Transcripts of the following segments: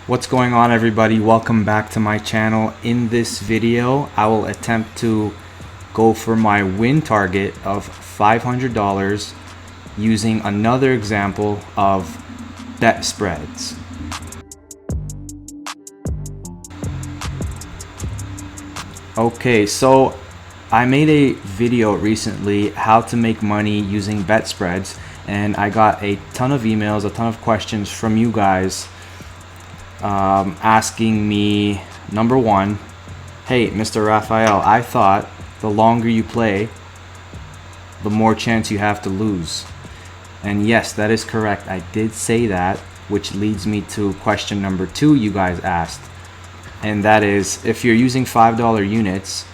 What's going on, everybody? Welcome back to my channel. In this video I will attempt to go for my win target of $500 using another example of bet spreads. Okay, so I made a video recently how to make money using bet spreads, and I got a ton of emails, a ton of questions from you guys asking me, number one, hey Mr. Rafael, I thought the longer you play the more chance you have to lose. And yes, that is correct, I did say that, which leads me to question number two you guys asked, and that is, if you're using $5 units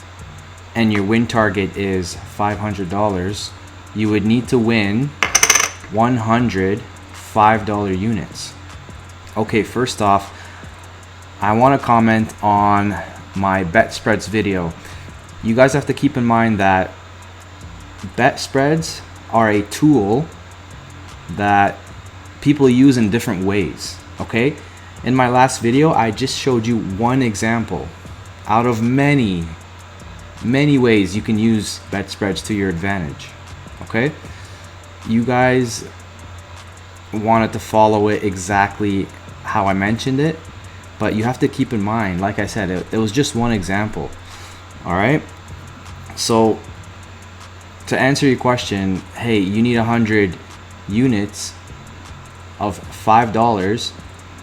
and your win target is $500, you would need to win 100 $5 units. Okay, first off, I want to comment on my bet spreads video. You guys have to keep in mind that bet spreads are a tool that people use in different ways. Okay, in my last video I just showed you one example out of many ways you can use bet spreads to your advantage. Okay, you guys wanted to follow it exactly how I mentioned it, but you have to keep in mind, like I said, it was just one example. All right, so to answer your question, hey, you need 100 units of $5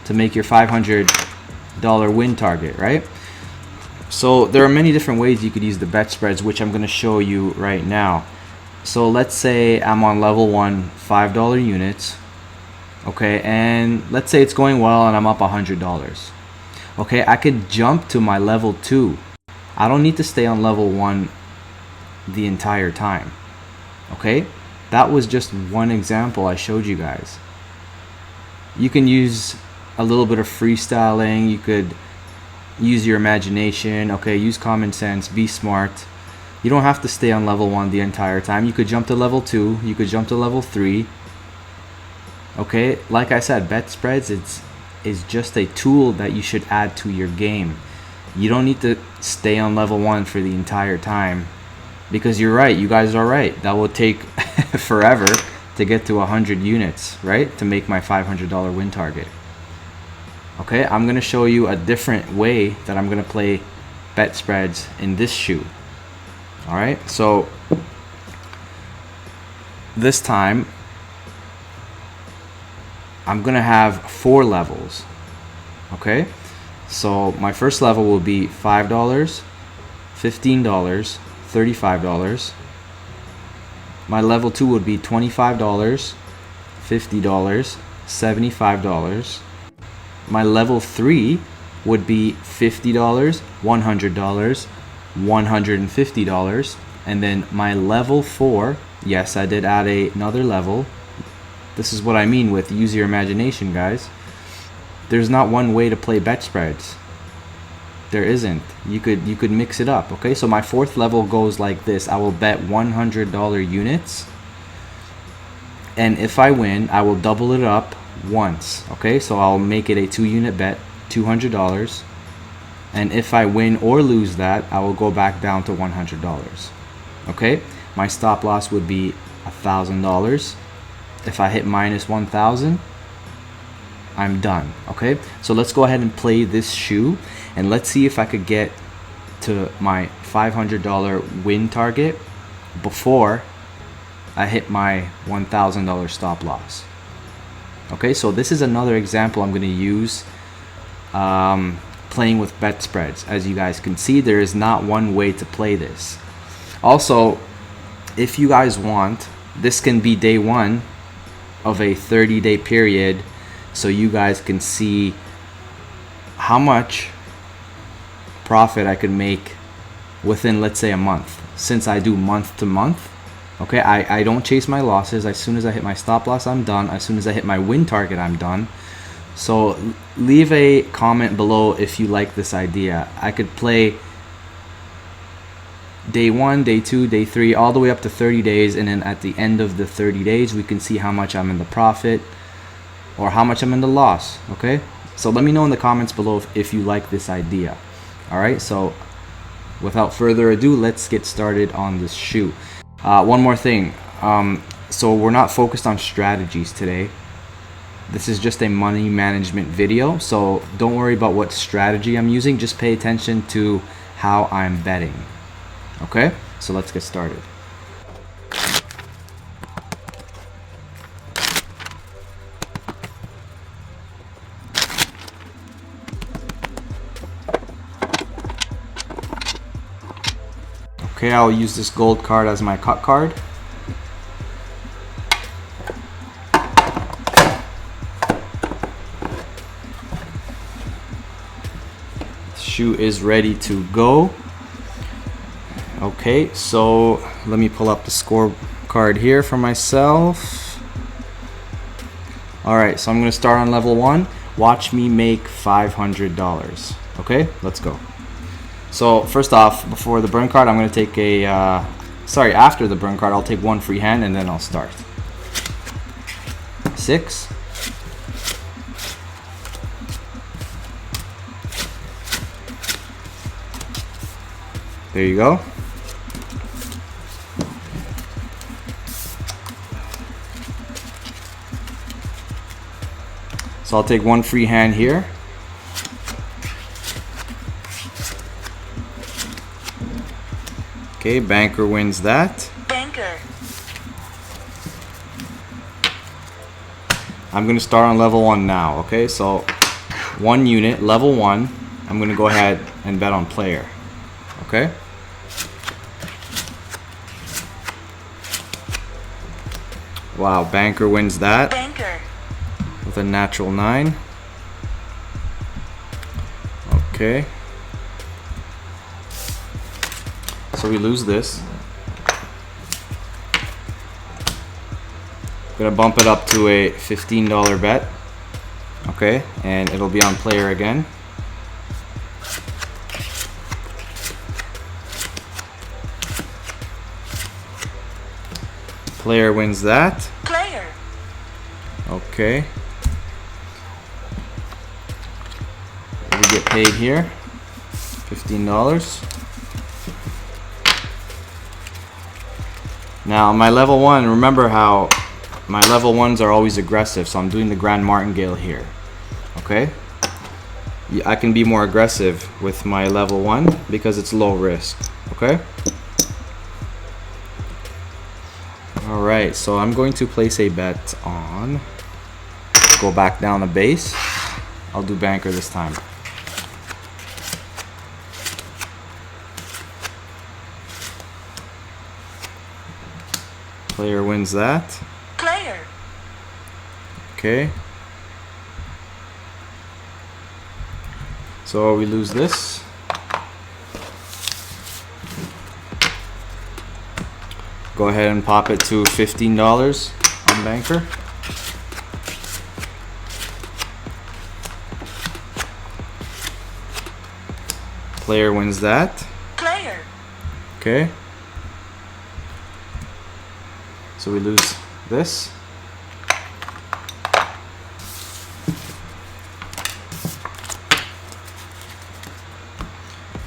to make your $500 win target, right? So there are many different ways you could use the bet spreads, which I'm going to show you right now. So let's say I'm on level 1, $5 units. Okay, and let's say it's going well and I'm up $100. Okay, I could jump to my level 2. I don't need to stay on level 1 the entire time. Okay, that was just one example I showed you guys. You can use a little bit of freestyling, you could use your imagination, okay, use common sense, be smart. You don't have to stay on level 1 the entire time. You could jump to level 2, you could jump to level 3. Okay, like I said, bet spreads is just a tool that you should add to your game. You don't need to stay on level 1 for the entire time, because you're right, you guys are right, that will take forever to get to 100 units, right, to make my $500 win target. Okay, I'm gonna show you a different way that I'm gonna play bet spreads in this shoe. All right, so this time I'm gonna have 4 levels. Okay, so my first level will be $5, $15, $35. My level 2 would be $25, $50, $75. My level 3 would be $50, $100, $150. And then my level 4, yes, I did add another level. This is what I mean with use your imagination, guys. There's not one way to play bet spreads. There isn't. You could mix it up. Okay, so my 4th level goes like this. I will bet $100 units, and if I win I will double it up once. Okay, so I'll make it a 2-unit bet, $200, and if I win or lose that, I will go back down to $100. Okay, my stop loss would be $1,000. If I hit minus 1,000, I'm done. Okay, so let's go ahead and play this shoe, and let's see if I could get to my $500 win target before I hit my $1,000 stop loss. Okay, so this is another example I'm going to use playing with bet spreads. As you guys can see, there is not one way to play this. Also, if you guys want, this can be day 1 of a 30-day period, so you guys can see how much profit I could make within, let's say, a month, since I do month to month. Okay, I don't chase my losses. As soon as I hit my stop loss, I'm done. As soon as I hit my win target, I'm done. So leave a comment below if you like this idea. I could play day 1, day 2, day 3, all the way up to 30 days, and then at the end of the 30 days we can see how much I'm in the profit or how much I'm in the loss. Okay, So let me know in the comments below if you like this idea. All right, so without further ado, let's get started on this shoe. One more thing. So we're not focused on strategies today. This is just a money management video, so don't worry about what strategy I'm using. Just pay attention to how I'm betting. Okay, so let's get started. Okay, I'll use this gold card as my cut card. Shoe is ready to go. Okay, so let me pull up the scorecard here for myself. Alright, so I'm going to start on level 1. Watch me make $500. Okay, let's go. So first off, before the burn card, I'm going to take a, after the burn card, I'll take one free hand and then I'll start. 6. There you go. So I'll take one free hand here. Okay, banker wins that. Banker. I'm going to start on level 1 now, okay? So 1 unit, level 1. I'm going to go ahead and bet on player. Okay? Wow, banker wins that. Banker. With a natural 9. Okay. So we lose this. Gonna bump it up to a $15 bet. Okay, and it'll be on player again. Player wins that. Player. Okay. We get paid here. $15. Now my level 1, remember how my level 1s are always aggressive, so I'm doing the Grand Martingale here. Okay? I can be more aggressive with my level 1 because it's low risk. Okay? Alright, so I'm going to place a bet on, go back down a base. I'll do banker this time. Player wins that. Player. Okay. So we lose this. Go ahead and pop it to $15 on banker. Player wins that. Player. Okay. So we lose this.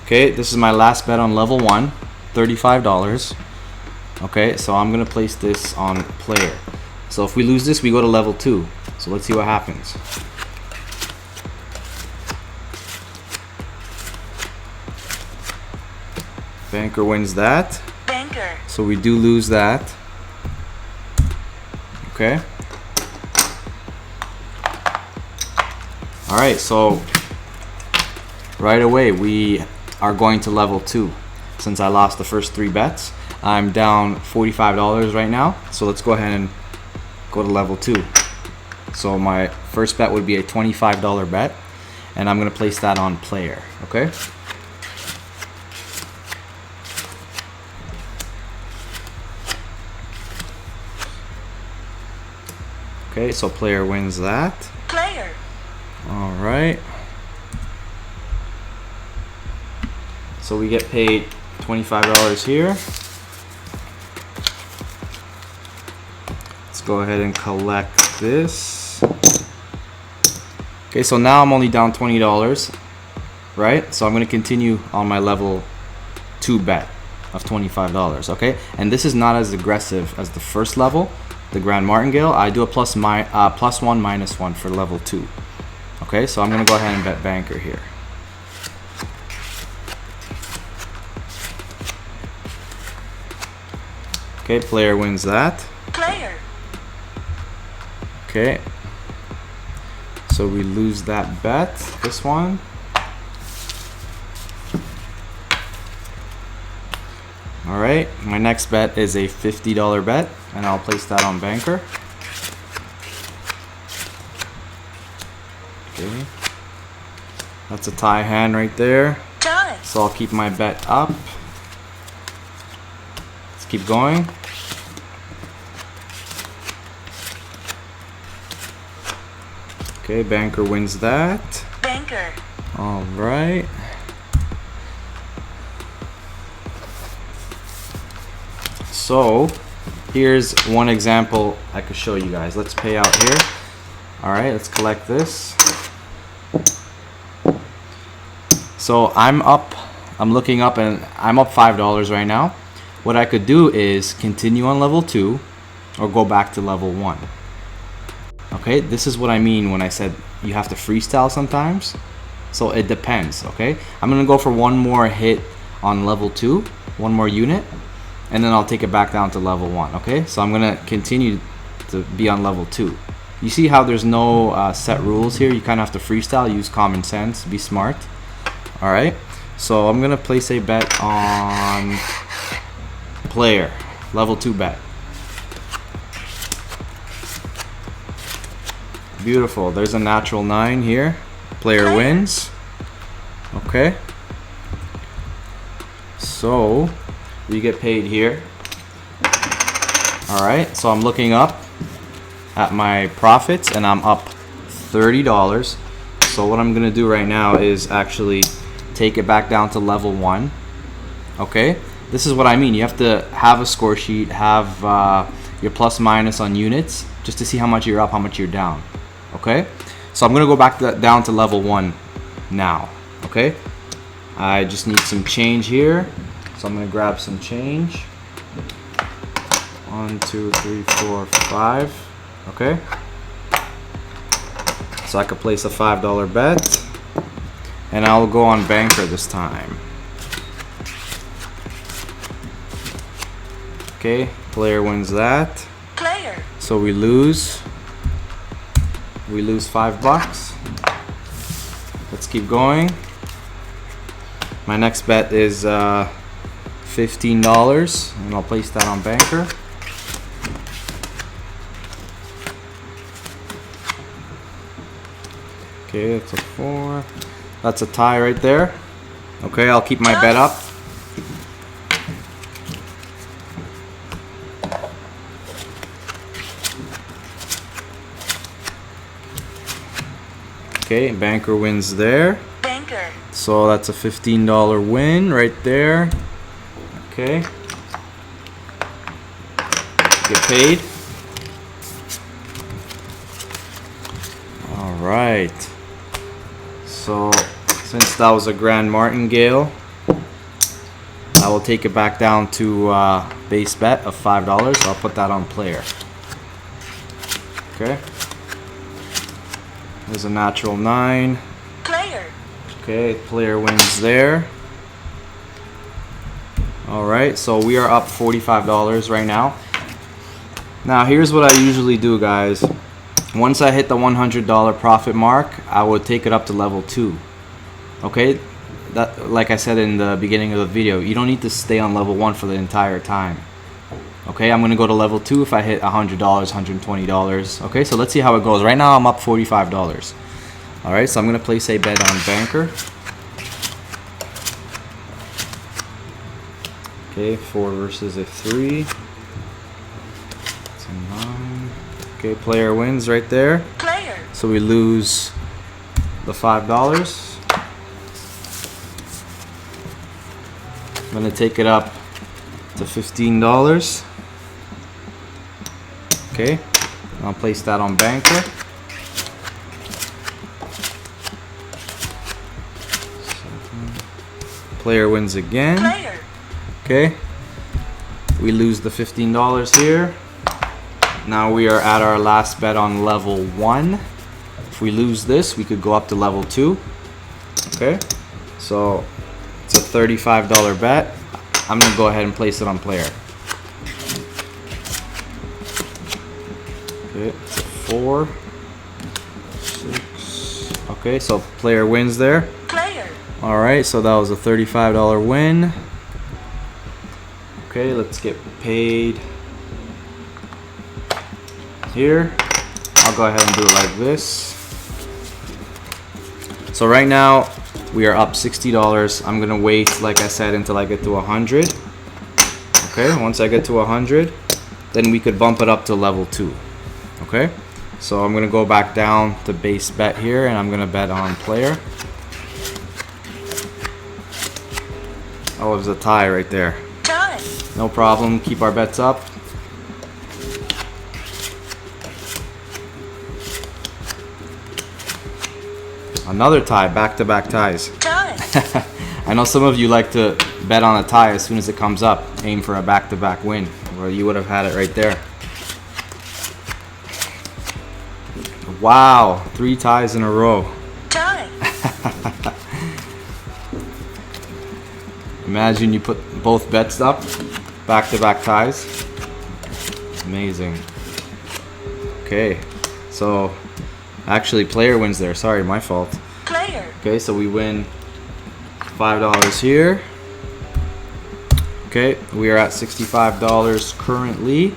Okay, this is my last bet on level 1, $35. Okay, so I'm gonna place this on player. So if we lose this, we go to level 2. So let's see what happens. Banker wins that. Banker. So we do lose that. Okay. Alright, so right away we are going to level 2. Since I lost the first 3 bets, I'm down $45 right now. So let's go ahead and go to level 2. So my first bet would be a $25 bet, and I'm going to place that on player. Okay. Okay, so player wins that. Player. All right. So we get paid $25 here. Let's go ahead and collect this. Okay, so now I'm only down $20, right? So I'm going to continue on my level 2 bet of $25, okay? And this is not as aggressive as the first level, the Grand Martingale. I do a plus 1 minus 1 for level 2. Okay, so I'm going to go ahead and bet banker here. Okay, player wins that. Player. Okay. So we lose that bet, this one. All right, my next bet is a $50 bet, and I'll place that on banker. Okay. That's a tie hand right there. Tie. So I'll keep my bet up. Let's keep going. Okay, banker wins that. Banker. All right. So here's one example I could show you guys. Let's pay out here. All right, let's collect this. So I'm looking up and I'm up $5 right now. What I could do is continue on level 2 or go back to level 1. Okay, this is what I mean when I said you have to freestyle sometimes. So it depends, okay? I'm gonna go for one more hit on level 2, one more unit, and then I'll take it back down to level 1, okay? So I'm gonna continue to be on level 2. You see how there's no set rules here? You kind of have to freestyle, use common sense, be smart. All right, so I'm gonna place a bet on player, level 2 bet. Beautiful, there's a natural 9 here. Player wins. Okay. So we get paid here. All right, so I'm looking up at my profits and I'm up $30. So what I'm gonna do right now is actually take it back down to level 1. Okay, this is what I mean. You have to have a score sheet, have your plus minus on units, just to see how much you're up, how much you're down. Okay, so I'm gonna go back down to level 1 now. Okay, I just need some change here, so I'm gonna grab some change. 1, 2, 3, 4, 5. Okay, so I could place a $5 bet, and I'll go on banker this time. Okay, player wins that. Player. So we lose $5. Let's keep going. My next bet is $15, and I'll place that on banker. Okay, that's a 4. That's a tie right there. Okay, I'll keep my bet up. Okay, banker wins there. Banker. So that's a $15 win right there. Okay. Get paid. All right. So since that was a Grand Martingale, I will take it back down to base bet of $5. I'll put that on player. Okay. There's a natural 9. Player. Okay, player wins there. All right, so we are up $45 right now. Now here's what I usually do, guys. Once I hit the $100 profit mark, I would take it up to level 2. Okay, that, like I said in the beginning of the video, you don't need to stay on level 1 for the entire time. Okay, I'm gonna go to level 2 if I hit $100, $120. Okay, so let's see how it goes. Right now I'm up $45. All right, so I'm gonna place a bet on banker. Okay, 4 versus a 3. It's a 9. Okay, player wins right there. Player. So we lose the $5. I'm gonna take it up to $15. Okay, I'll place that on banker. Player wins again. Player. Okay. We lose the $15 here. Now we are at our last bet on level 1. If we lose this, we could go up to level 2. Okay. So it's a $35 bet. I'm going to go ahead and place it on player. Okay, it's a 4, 6. Okay, so player wins there. Player. Alright, so that was a $35 win. Okay, let's get paid here. I'll go ahead and do it like this. So right now we are up $60. I'm gonna wait, like I said, until I get to 100. Okay, once I get to 100, then we could bump it up to level 2. Okay, so I'm gonna go back down to base bet here, and I'm gonna bet on player. Oh, there's a tie right there. Tie. No problem, keep our bets up. Another tie, back-to-back ties. Tie. I know some of you like to bet on a tie as soon as it comes up. Aim for a back-to-back win. Well, you would have had it right there. Wow, 3 ties in a row. Tie. Imagine you put both bets up, back-to-back ties. Amazing. Okay, so actually player wins there. Sorry, my fault. Player. Okay, so we win $5 here. Okay, we are at $65 currently.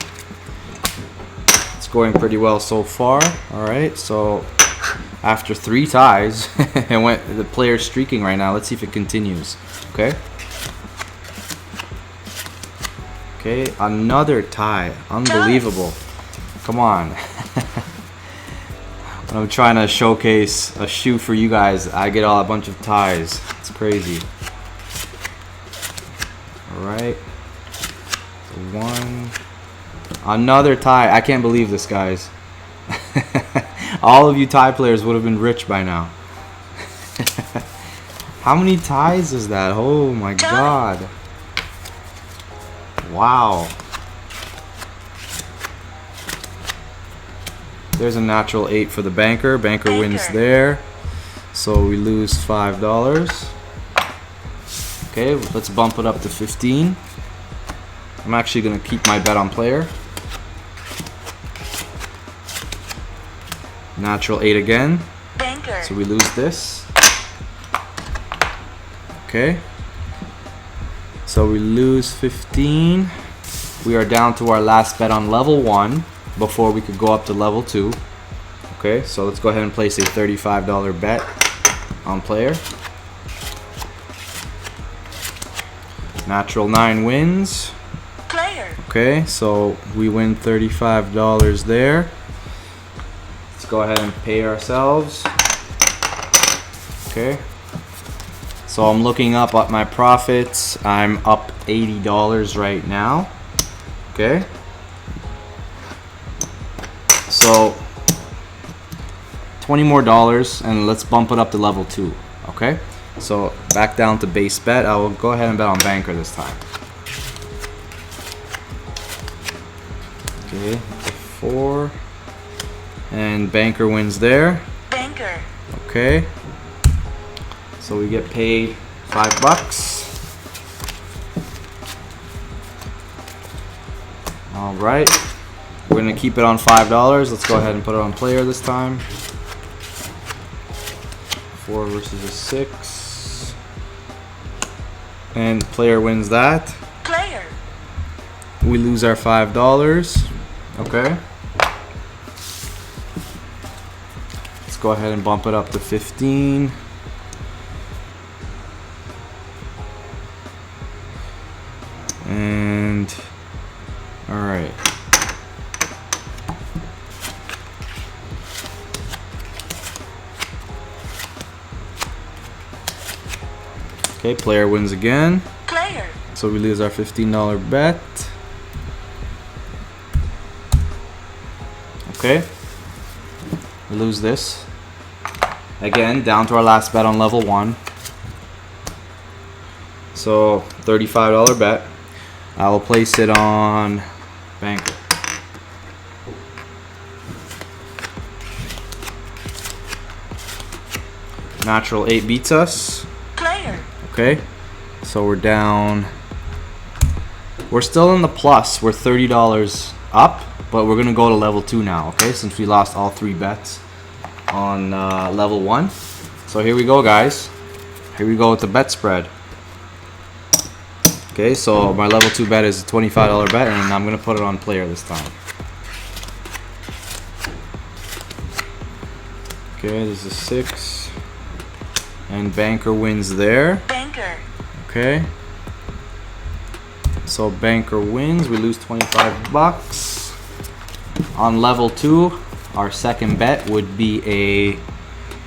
It's going pretty well so far. All right, so after 3 ties, the player's streaking right now. Let's see if it continues. Okay. Okay, another tie. Unbelievable. Come on. When I'm trying to showcase a shoe for you guys, I get a bunch of ties. It's crazy. Alright. 1. Another tie. I can't believe this, guys. All of you tie players would have been rich by now. How many ties is that? Oh my god. Wow. There's a natural 8 for the banker. Banker wins there. So we lose $5. Okay, let's bump it up to 15. I'm actually going to keep my bet on player. Natural 8 again. Banker. So we lose this. Okay. So we lose 15. We are down to our last bet on level 1 before we could go up to level 2. Okay, so let's go ahead and place a $35 bet on player. Natural 9 wins. Player. Okay, so we win $35 there. Let's go ahead and pay ourselves. Okay. So I'm looking up at my profits. I'm up $80 right now. Okay. So $20 more, and let's bump it up to level 2. Okay. So back down to base bet. I will go ahead and bet on banker this time. Okay, 4, and banker wins there. Banker. Okay. So we get paid $5. All right. We're gonna keep it on $5. Let's go ahead and put it on player this time. 4 versus a 6. And player wins that. Player. We lose our $5. Okay. Let's go ahead and bump it up to 15. And all right. Okay, player wins again. Player. So we lose our $15 bet. Okay. We lose this. Again, down to our last bet on level 1. So $35 bet. I will place it on Banker. Natural 8 beats us. Player. Okay, so we're down. We're still in the plus. We're $30 up, but we're gonna go to level 2 now. Okay, since we lost all 3 bets on level 1. So here we go, guys. Here we go with the bet spread. Okay, so my level 2 bet is a $25 bet, and I'm gonna put it on player this time. Okay, this is 6. And Banker wins there. Banker. Okay. So Banker wins. We lose 25 bucks. On level 2, our second bet would be a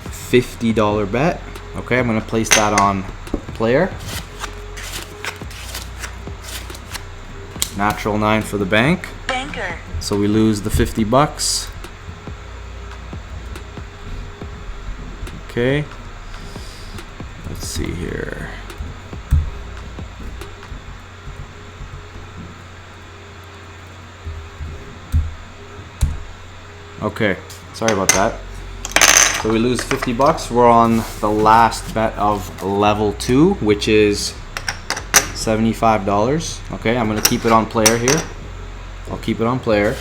$50 bet. Okay, I'm gonna place that on player. Natural 9 for the bank. Banker. So we lose the 50 bucks. Okay. Let's see here. Okay, sorry about that. So we lose 50 bucks. We're on the last bet of level 2, which is $75. Okay, I'm gonna keep it on player here. I'll keep it on player.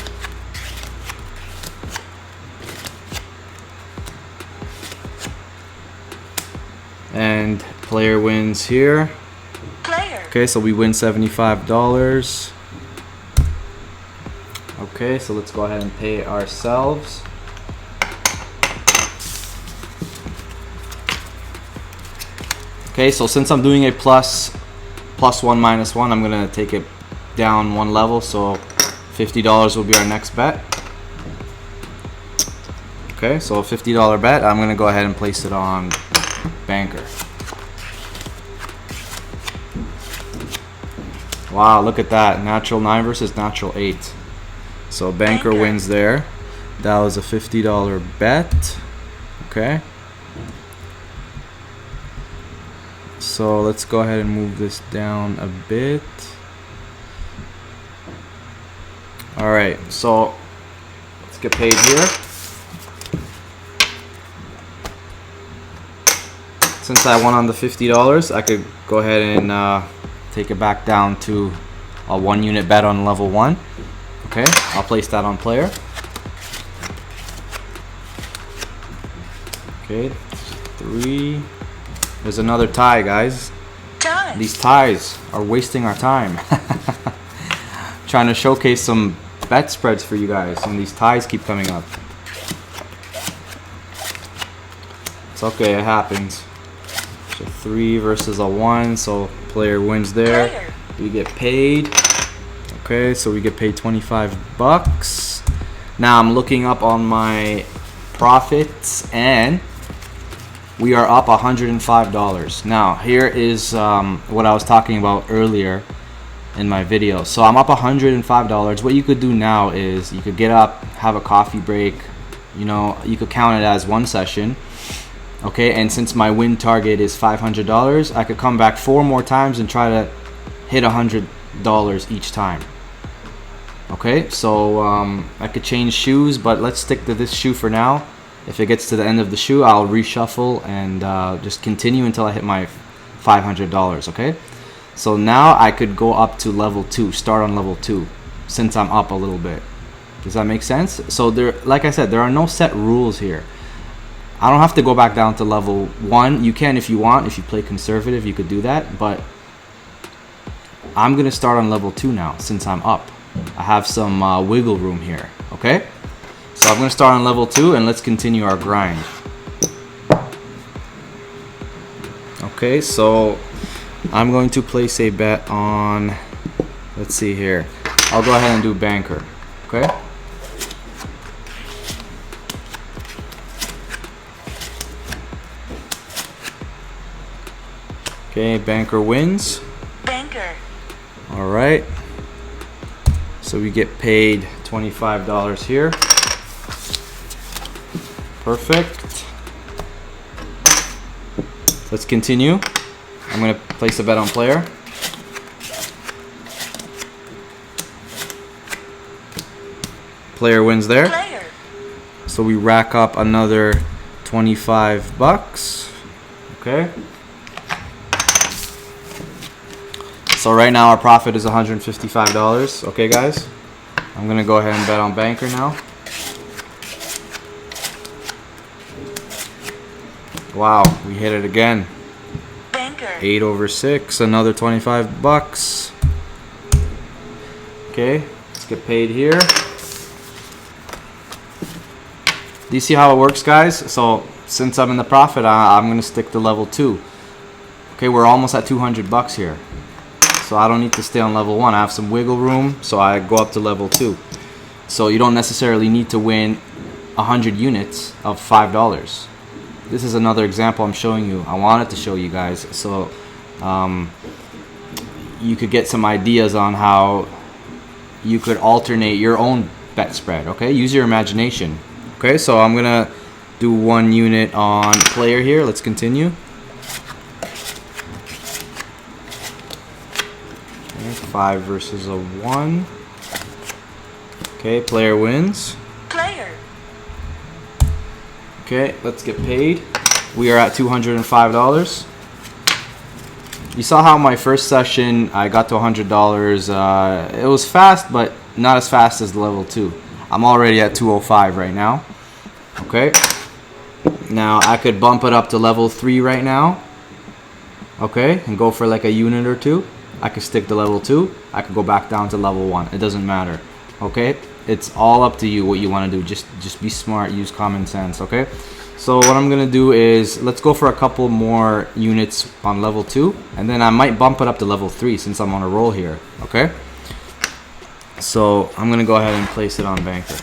And player wins here. Player. Okay, so we win $75. Okay, so let's go ahead and pay it ourselves. Okay, so since I'm doing a plus 1 minus 1, I'm gonna take it down 1 level, so $50 will be our next bet. Okay, so a $50 bet. I'm gonna go ahead and place it on Banker. Wow, look at that. Natural 9 versus natural 8. So Banker wins there. That was a $50 bet. Okay. So let's go ahead and move this down a bit. Alright, so let's get paid here. Since I won on the $50, I could go ahead and take it back down to a 1 unit bet on level 1. Okay, I'll place that on player. Okay, 3. There's another tie, guys. Time. These ties are wasting our time. Trying to showcase some bet spreads for you guys, and these ties keep coming up. It's okay, it happens. So 3 versus a 1, so player wins there. Player. We get paid. Okay, so we get paid 25 bucks. Now I'm looking up on my profits, and we are up $105. Now here is what I was talking about earlier in my video. So I'm up $105. What you could do now is you could get up, have a coffee break. You know, you could count it as 1 session. Okay, and since my win target is $500, I could come back 4 more times and try to hit $100 each time. Okay, so I could change shoes, but let's stick to this shoe for now. If it gets to the end of the shoe, I'll reshuffle and just continue until I hit my $500. Okay, so now I could go up to level 2, start on level 2, since I'm up a little bit. Does that make sense? So there, like I said, there are no set rules here. I don't have to go back down to level 1. You can if you want. If you play conservative, you could do that. But I'm going to start on level 2 now since I'm up. I have some wiggle room here. Okay? So I'm going to start on level 2 and let's continue our grind. Okay, so I'm going to place a bet on, let's see here. I'll go ahead and do Banker. Okay? Okay, Banker wins. Banker. All right. So we get paid $25 here. Perfect. Let's continue. I'm gonna place a bet on player. Player wins there. Player. So we rack up another 25 bucks. Okay. So right now our profit is $155. Okay, guys. I'm gonna go ahead and bet on banker now. Wow, we hit it again. Banker. 8 over 6, another 25 bucks. Okay, let's get paid here. Do you see how it works, guys? So since I'm in the profit, I'm gonna stick to level 2. Okay, we're almost at 200 bucks here. So I don't need to stay on level 1. I have some wiggle room, so I go up to level 2. So you don't necessarily need to win 100 units of $5. This is another example I'm showing you. I wanted to show you guys so you could get some ideas on how you could alternate your own bet spread. Okay, use your imagination. Okay, so I'm gonna do 1 unit on player here. Let's continue. Okay, 5 versus a 1. Okay, player wins. Player. Okay, let's get paid. We are at $205. You saw how my first session I got to $100. It was fast, but not as fast as level 2. I'm already at 205 right now. Okay. Now I could bump it up to level 3 right now. Okay, and go for like a unit or 2. I could stick to level 2. I could go back down to level 1. It doesn't matter. Okay, it's all up to you what you want to do. Just be smart, use common sense. Okay, so what I'm gonna do is let's go for a couple more units on level 2, and then I might bump it up to level 3 since I'm on a roll here. Okay, so I'm gonna go ahead and place it on banker.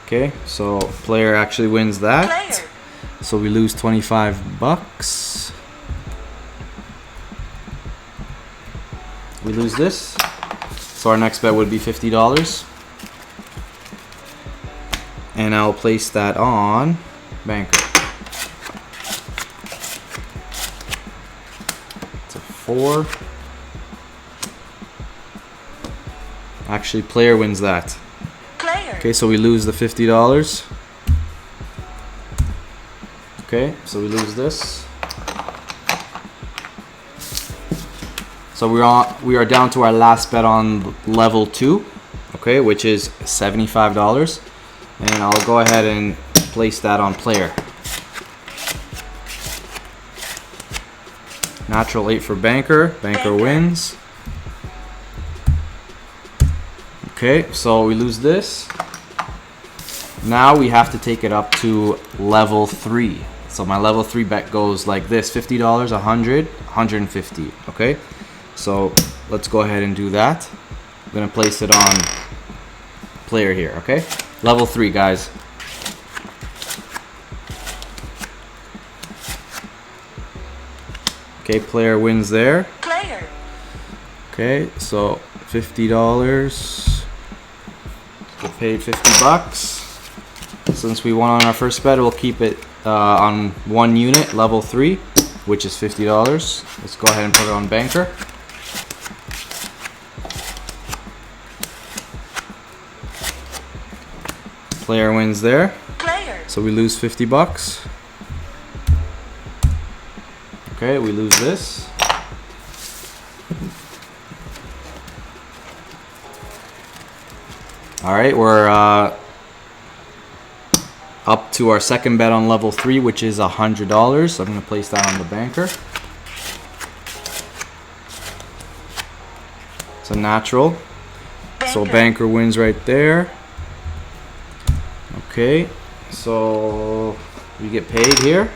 Okay, so player actually wins that. Player. So we lose 25 bucks. We lose this. So our next bet would be $50. And I'll place that on banker. It's a 4. Actually, player wins that. Player. Okay, so we lose the $50. Okay, so we lose this. So we are down to our last bet on level 2, okay, which is $75. And I'll go ahead and place that on player. Natural 8 for banker. Banker wins. Okay, so we lose this. Now we have to take it up to level 3. So my level 3 bet goes like this: $50, 100, 150. Okay, so let's go ahead and do that. I'm gonna place it on player here. Okay, level 3, guys. Okay, player wins there. Player. Okay, so $50. Get paid 50 bucks. Since we won on our first bet, we'll keep it on 1 unit, level 3, which is $50. Let's go ahead and put it on banker. Player wins there. Player. So we lose 50 bucks. Okay, we lose this. All right, we're up to our second bet on level 3, which is $100. So I'm going to place that on the banker. It's a natural. So banker wins right there. Okay, so we get paid here.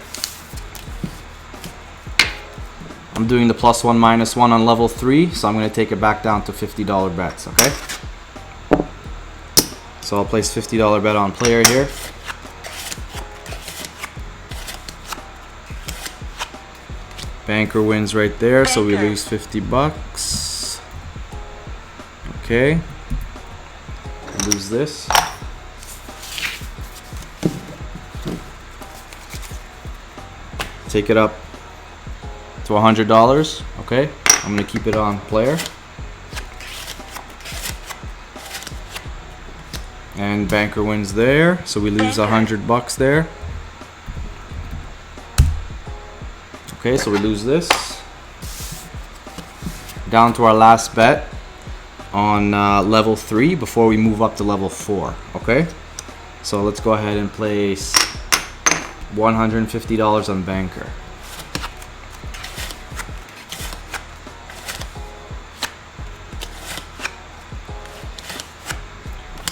I'm doing the +1 -1 on level 3, so I'm going to take it back down to $50 bets. Okay, so I'll place $50 bet on player here. Banker wins right there, so we lose 50 bucks. Okay, lose this. take it up to $100. Okay, I'm gonna keep it on player. And banker wins there, so we lose $100 there. Okay, so we lose this. Down to our last bet on level 3 before we move up to level 4. Okay, so let's go ahead and place $150 on banker.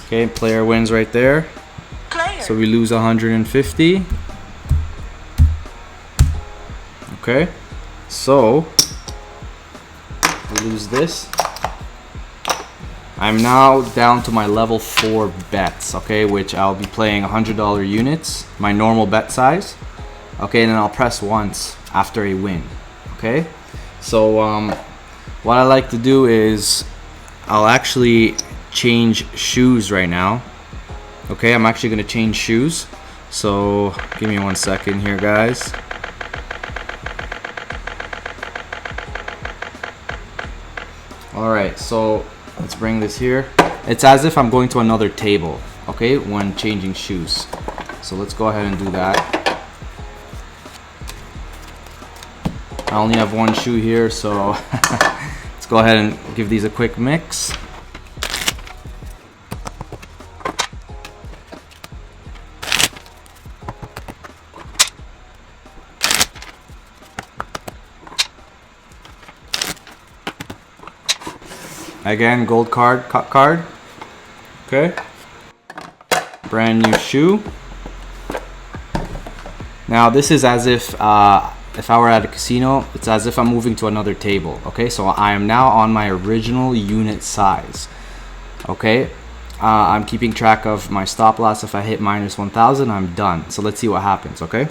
Okay, player wins right there. Player. So we lose 150. Okay, so we lose this. I'm now down to my level 4 bets, okay, which I'll be playing $100 units, my normal bet size. Okay, and then I'll press once after a win. Okay, so what I like to do is I'll actually change shoes right now. Okay, I'm actually gonna change shoes, so give me 1 second here, guys. Alright, so let's bring this here. It's as if I'm going to another table, okay, when changing shoes. So let's go ahead and do that. I only have one shoe here, so let's go ahead and give these a quick mix. Again, gold card, cut card. Okay. Brand new shoe. Now this is as if I were at a casino, it's as if I'm moving to another table. Okay, so I am now on my original unit size. Okay, I'm keeping track of my stop loss. If I hit minus 1,000, I'm done. So let's see what happens. Okay.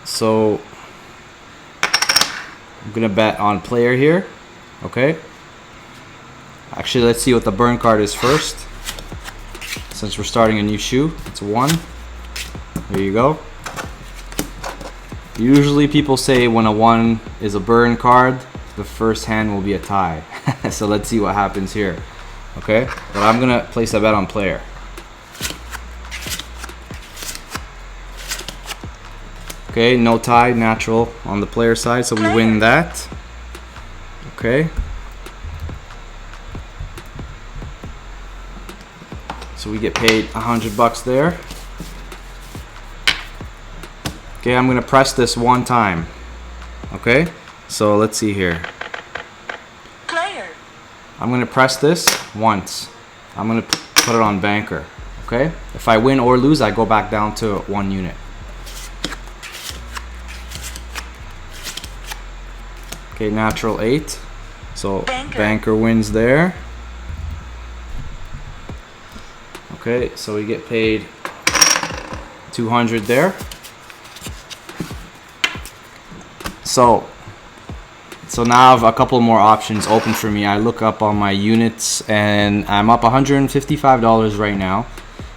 So I'm gonna bet on player here. Okay. Actually, let's see what the burn card is first. Since we're starting a new shoe, it's 1. There you go. Usually people say when a 1 is a burn card, the first hand will be a tie. So let's see what happens here. Okay, but I'm gonna place a bet on player. Okay, no tie, natural on the player side, so we win that. Okay. So we get paid $100 there. Okay, I'm gonna press this 1 time. Okay, so let's see here. Player. I'm gonna press this once. I'm gonna put it on banker. Okay, if I win or lose, I go back down to 1 unit. Okay, natural 8. So banker wins there. Okay, so we get paid 200 there. So now I have a couple more options open for me. I look up on my units and I'm up $155 right now.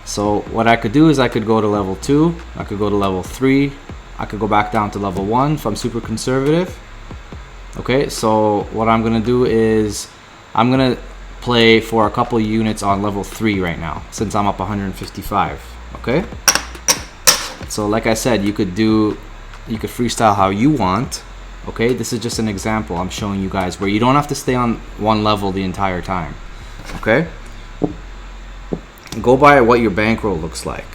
So what I could do is I could go to level 2, I could go to level 3, I could go back down to level 1 if I'm super conservative. Okay, so what I'm gonna do is I'm gonna play for a couple units on level 3 right now since I'm up 155. Okay, so like I said, you could freestyle how you want. Okay, this is just an example I'm showing you guys where you don't have to stay on one level the entire time. Okay, go by what your bankroll looks like.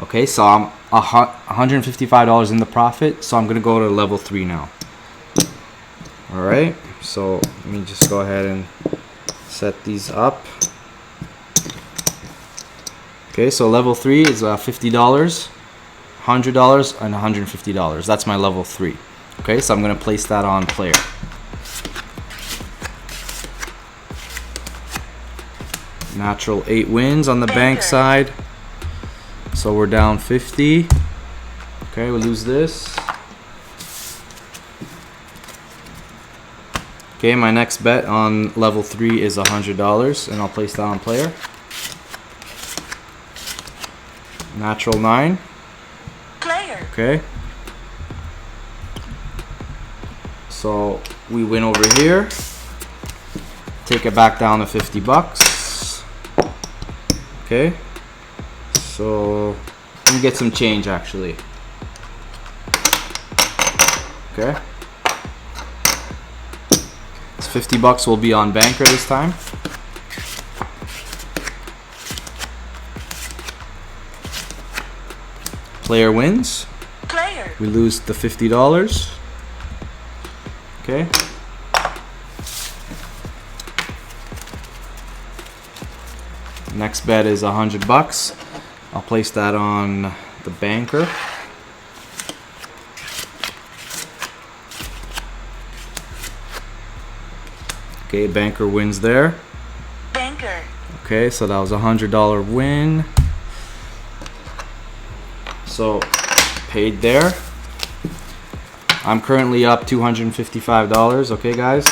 Okay, so I'm $155 in the profit, so I'm gonna go to level 3 now. Alright, so let me just go ahead and set these up. Okay, so level 3 is $50, $100, and $150. That's my level 3. Okay, so I'm going to place that on player. Natural 8 wins on the bank side. So we're down 50. Okay, we lose this. Okay, my next bet on level 3 is $100, and I'll place that on player. Natural 9. Okay. So we win over here. Take it back down to 50 bucks. Okay. So let me get some change actually. Okay. It's 50 bucks will be on banker this time. Player wins. Player. We lose the $50. Okay. Next bet is 100 bucks. I'll place that on the banker. Okay, banker wins there. Banker. Okay, so that was a $100 win. So paid there. I'm currently up $255. Okay, guys.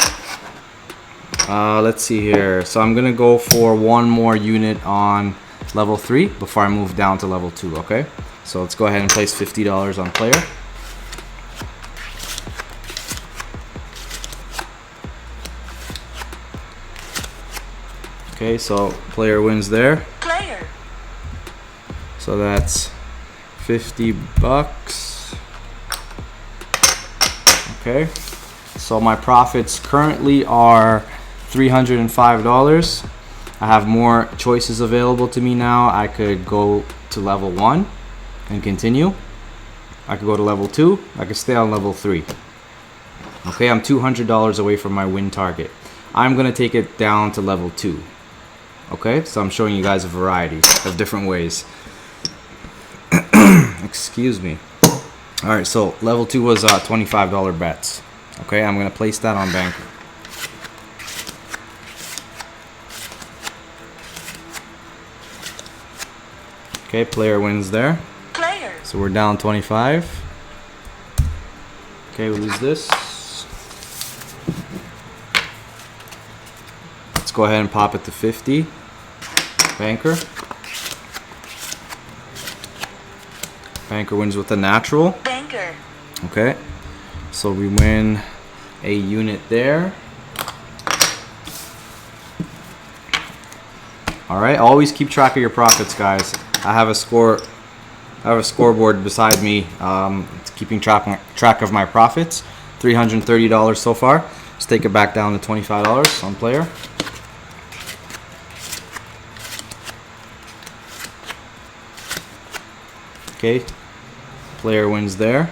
Let's see here. So I'm gonna go for one more unit on level 3 before I move down to level 2. Okay. So let's go ahead and place $50 on player. Okay, so player wins there. Player. So that's 50 bucks. Okay. So my profits currently are $305. I have more choices available to me now. I could go to level 1 and continue. I could go to level 2. I could stay on level 3. Okay, I'm $200 away from my win target. I'm gonna take it down to level 2. Okay, so I'm showing you guys a variety of different ways. Excuse me. All right, so level 2 was $25 bets. Okay, I'm gonna place that on banker. Okay, player wins there. Player. So we're down 25. Okay, we lose this. Let's go ahead and pop it to 50. Banker. Banker wins with a natural. Banker. Okay, so we win a unit there. All right, always keep track of your profits, guys. I have a scoreboard beside me. It's keeping track of my profits. $330 so far. Let's take it back down to $25 on player. Okay, player wins there.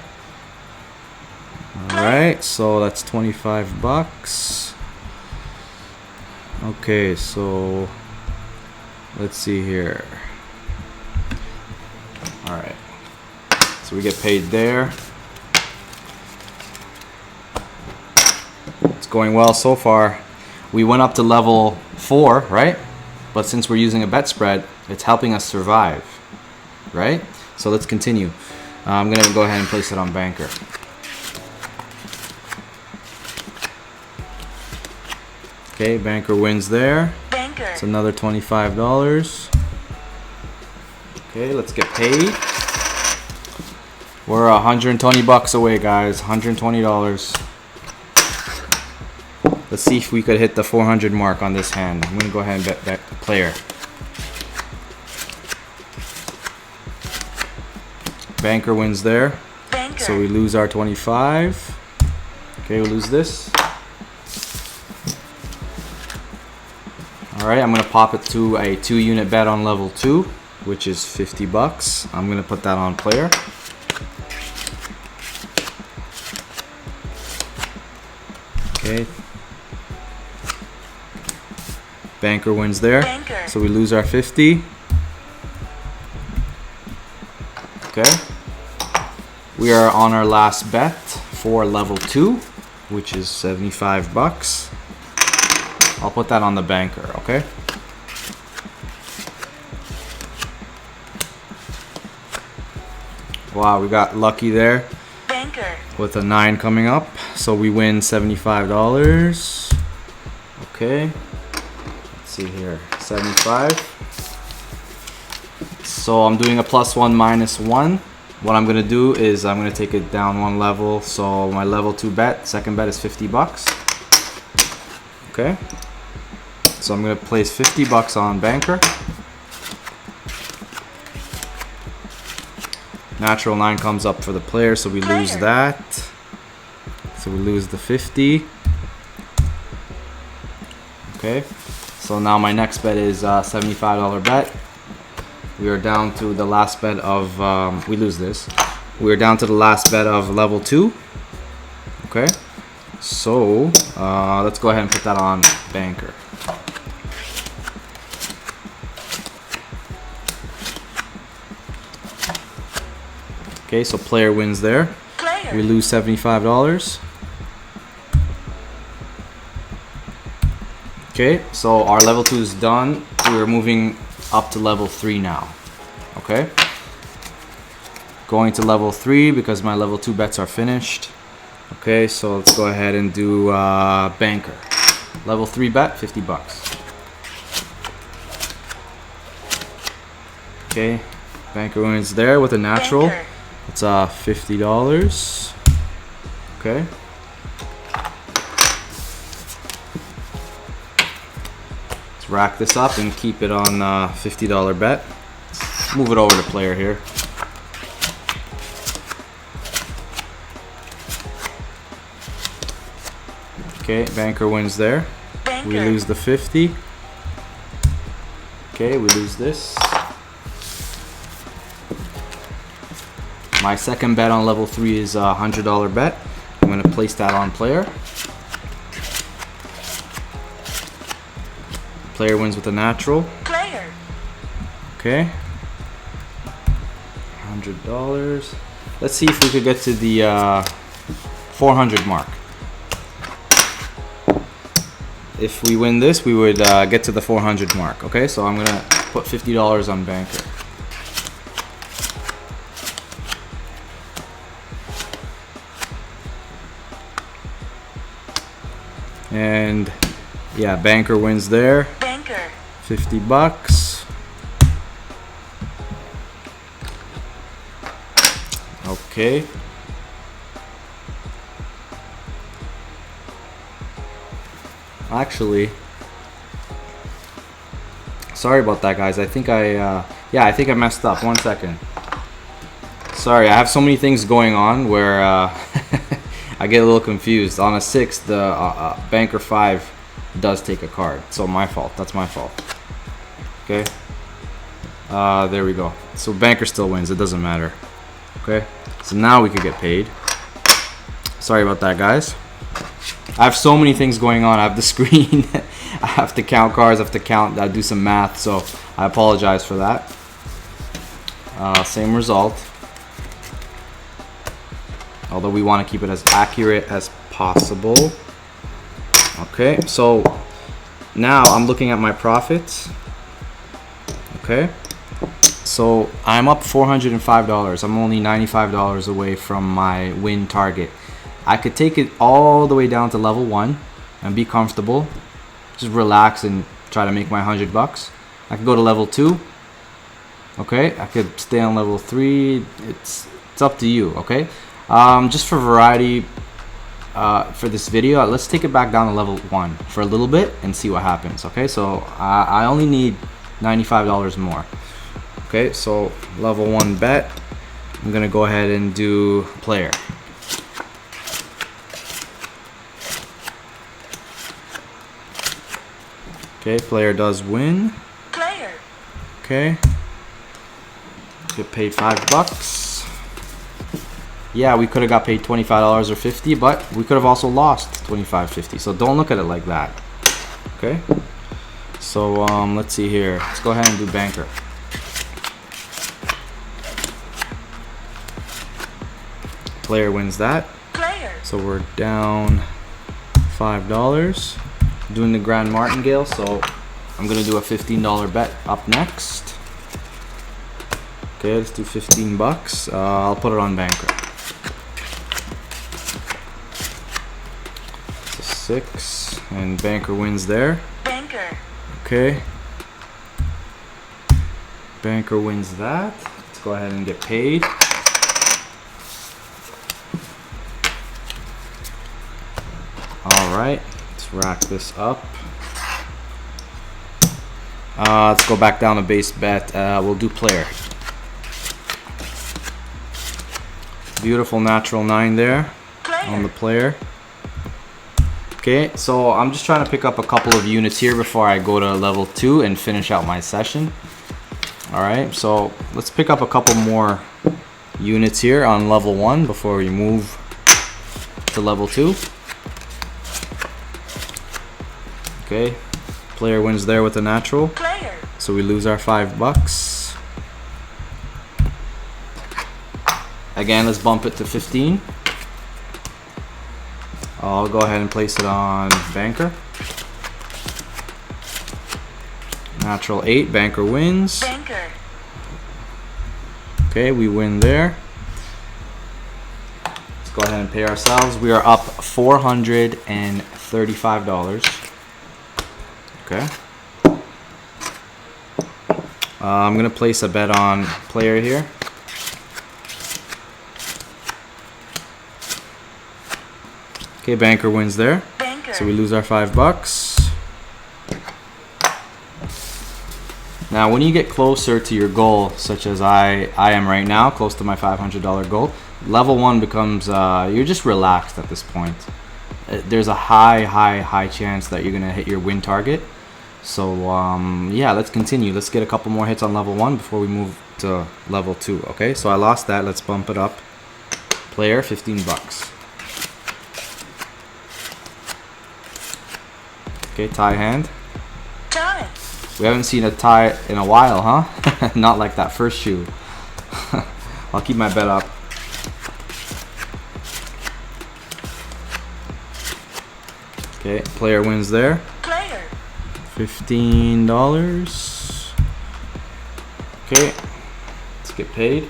All right, so that's 25 bucks. Okay, so let's see here. All right, so we get paid there. It's going well so far. We went up to level 4, right? But since we're using a bet spread, it's helping us survive, right? So let's continue. I'm gonna go ahead and place it on banker. Okay, banker wins there. Banker. It's another $25. Okay, let's get paid. We're 120 bucks away, guys. $120. Let's see if we could hit the 400 mark on this hand. I'm gonna go ahead and bet that player. Banker wins there. Banker. So we lose our 25. Okay, we lose this. All right, I'm gonna pop it to a 2-unit bet on level 2, which is 50 bucks. I'm gonna put that on player. Okay. Banker wins there. Banker. So we lose our 50. Okay. We are on our last bet for level 2, which is 75 bucks. I'll put that on the banker, okay? Wow, we got lucky there Banker. with a 9 coming up. So we win $75. Okay. Let's see here. 75. So I'm doing a +1 -1. what I'm gonna do is I'm gonna take it down one level. So my level 2 bet, second bet is 50 bucks. Okay. So I'm gonna place 50 bucks on banker. Natural 9 comes up for the player, so we lose that. So we lose the 50. Okay. So now my next bet is $75 bet. We are down to the last bet of, we lose this. We are down to the last bet of level 2. Okay. So let's go ahead and put that on banker. Okay, so player wins there. Player. We lose $75. Okay, so our level 2 is done. We're moving up to level 3 now. Okay. Going to level 3 because my level 2 bets are finished. Okay, so let's go ahead and do banker. Level 3 bet, 50 bucks. Okay, banker wins there with a natural. Banker. It's $50. Okay. Let's rack this up and keep it on $50 bet. Let's move it over to player here. Okay, banker wins there. Banker. We lose the 50. Okay, we lose this. My second bet on level 3 is a $100 bet. I'm going to place that on player. Player wins with a natural. Player. Okay. $100. Let's see if we could get to the 400 mark. If we win this, we would get to the 400 mark. Okay, so I'm going to put $50 on banker. And yeah, banker wins there. Banker. 50 bucks. Okay. Actually, sorry about that, guys. I think I messed up. 1 second. Sorry, I have so many things going on where I get a little confused. On a 6, the banker 5 does take a card. So my fault. That's my fault. Okay. There we go. So banker still wins. It doesn't matter. Okay. So now we could get paid. Sorry about that, guys. I have so many things going on. I have the screen. I have to count cards. I have to count. I do some math. So I apologize for that. Same result. Although we want to keep it as accurate as possible. Okay, so now I'm looking at my profits. Okay, so I'm up $405. I'm only $95 away from my win target. I could take it all the way down to level 1 and be comfortable. Just relax and try to make my 100 bucks. I could go to level 2. Okay, I could stay on level 3. It's up to you. Okay. Just for variety, for this video, let's take it back down to level 1 for a little bit and see what happens. Okay, so I only need $95 more. Okay, so level 1 bet. I'm gonna go ahead and do player. Okay, player does win. Player. Okay, get paid $5. Yeah, we could have got paid $25 or $50, but we could have also lost $25.50. So don't look at it like that. Okay. So let's see here. Let's go ahead and do banker. Player wins that. Player. So we're down $5. Doing the Grand Martingale, so I'm gonna do a $15 bet up next. Okay, let's do 15 bucks. I'll put it on banker. So 6, and banker wins there. Banker. Okay. Banker wins that. Let's go ahead and get paid. Alright, let's rack this up. Let's go back down to base bet. We'll do player. Beautiful natural 9 there on the player. Okay, so I'm just trying to pick up a couple of units here before I go to level 2 and finish out my session. Alright, so let's pick up a couple more units here on level 1 before we move to level 2. Okay, player wins there with a natural. Player. So we lose our $5. Again, let's bump it to 15. I'll go ahead and place it on banker. Natural 8, banker wins. Banker. Okay, we win there. Let's go ahead and pay ourselves. We are up $435. Okay. I'm gonna place a bet on player here. Okay, banker wins there. Banker. So we lose our $5. Now, when you get closer to your goal, such as I am right now, close to my $500 goal, level 1 becomes, you're just relaxed at this point. There's a high chance that you're gonna hit your win target. So yeah, let's continue. Let's get a couple more hits on level 1 before we move to level 2. Okay, so I lost that. Let's bump it up. Player, $15. Okay, tie hand. Tie. We haven't seen a tie in a while, huh? Not like that first shoe. I'll keep my bet up. Okay, player wins there. Player. $15. Okay, let's get paid.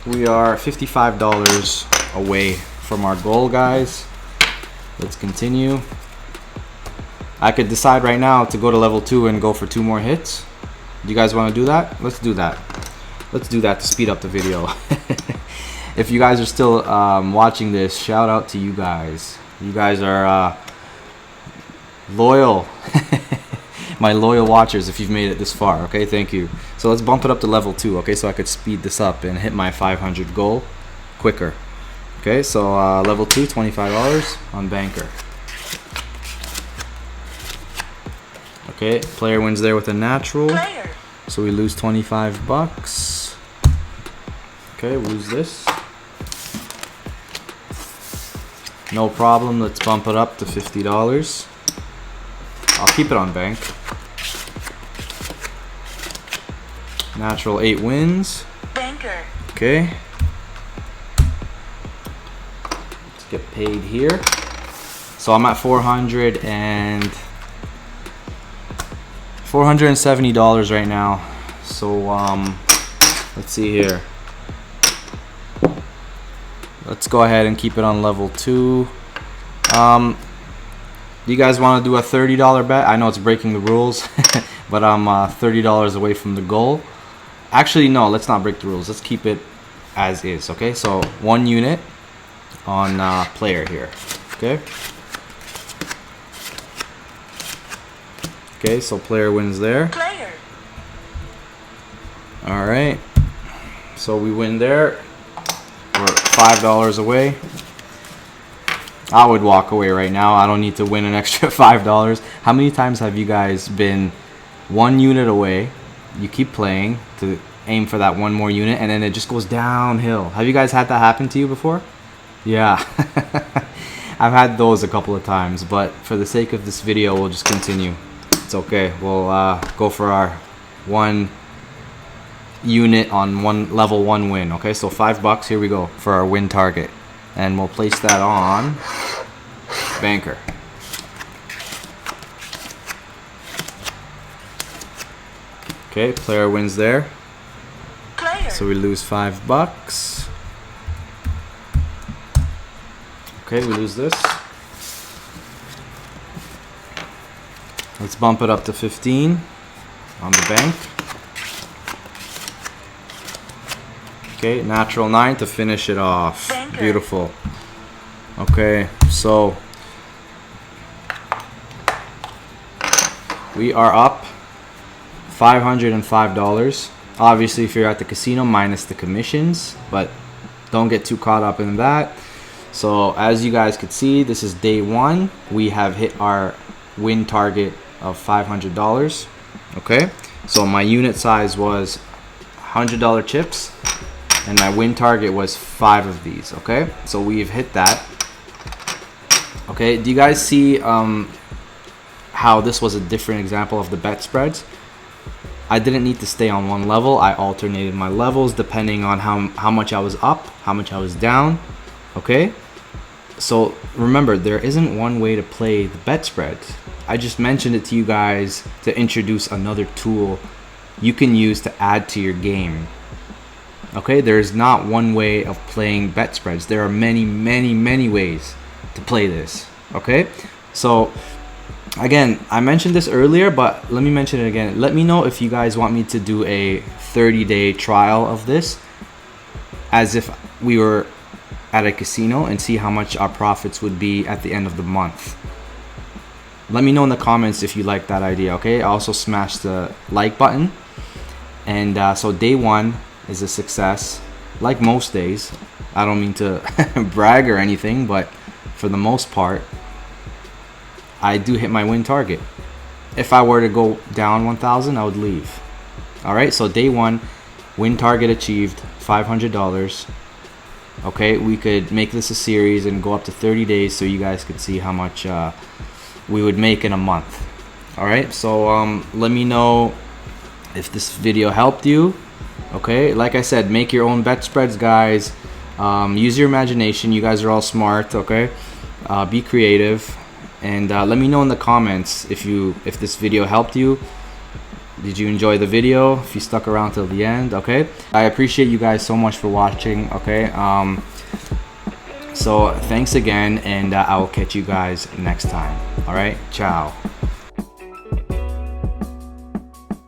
We are $55 away from our goal, guys. Let's continue. I could decide right now to go to level 2 and go for 2 more hits. Do you guys want to do that? Let's do that. Let's do that to speed up the video. If you guys are still watching this, shout out to you guys. You guys are loyal. My loyal watchers, if you've made it this far. Okay, thank you. So let's bump it up to level 2, okay, so I could speed this up and hit my 500 goal quicker. Okay, so level 2, $25 on banker. Okay, player wins there with a natural. Player. So we lose $25. Okay, we lose this. No problem, let's bump it up to $50. I'll keep it on bank. Natural 8 wins. Banker. Okay. Let's get paid here. So I'm at $470 right now. So let's see here. Let's go ahead and keep it on level 2. Do you guys want to do a $30 bet? I know it's breaking the rules, but I'm $30 away from the goal. Actually, no, let's not break the rules. Let's keep it as is, okay? So 1 unit on player here, okay? Okay, so player wins there. Player. All right. So we win there. We're $5 away. I would walk away right now. I don't need to win an extra $5. How many times have you guys been 1 unit away? You keep playing to aim for that 1 more unit, and then it just goes downhill. Have you guys had that happen to you before? Yeah. I've had those a couple of times, but for the sake of this video, we'll just continue. It's okay. We'll go for our 1 unit on level 1 win. Okay, so $5. Here we go for our win target, and we'll place that on banker. Okay, player wins there. Player. So we lose $5. Okay, we lose this. Let's bump it up to 15 on the bank. Okay, natural 9 to finish it off. Banker. Beautiful. Okay, so we are up $505. Obviously, if you're at the casino, minus the commissions, but don't get too caught up in that. So as you guys could see, this is day one. We have hit our win target of $500. Okay, so my unit size was $100 chips, and my win target was 5 of these. Okay, so we've hit that. Okay, do you guys see how this was a different example of the bet spreads? I didn't need to stay on one level. I alternated my levels depending on how much I was up, how much I was down. Okay, so remember, there isn't one way to play the bet spreads. I just mentioned it to you guys to introduce another tool you can use to add to your game. Okay, there's not one way of playing bet spreads. There are many ways to play this. Okay, so again, I mentioned this earlier, but let me mention it again. Let me know if you guys want me to do a 30-day trial of this, as if we were at a casino, and see how much our profits would be at the end of the month. Let me know in the comments if you like that idea. Okay, also smash the like button. And so day one is a success, like most days. I don't mean to brag or anything, but for the most part, I do hit my win target. If I were to go down 1,000, I would leave. All right, so day one, win target achieved, $500. Okay, we could make this a series and go up to 30 days so you guys could see how much we would make in a month. All right, so let me know if this video helped you. Okay, like I said, make your own bet spreads, guys. Use your imagination. You guys are all smart. Okay, be creative, and let me know in the comments if this video helped you. Did you enjoy the video? If you stuck around till the end. Okay, I appreciate you guys so much for watching. Okay, so thanks again, and I will catch you guys next time. All right, ciao.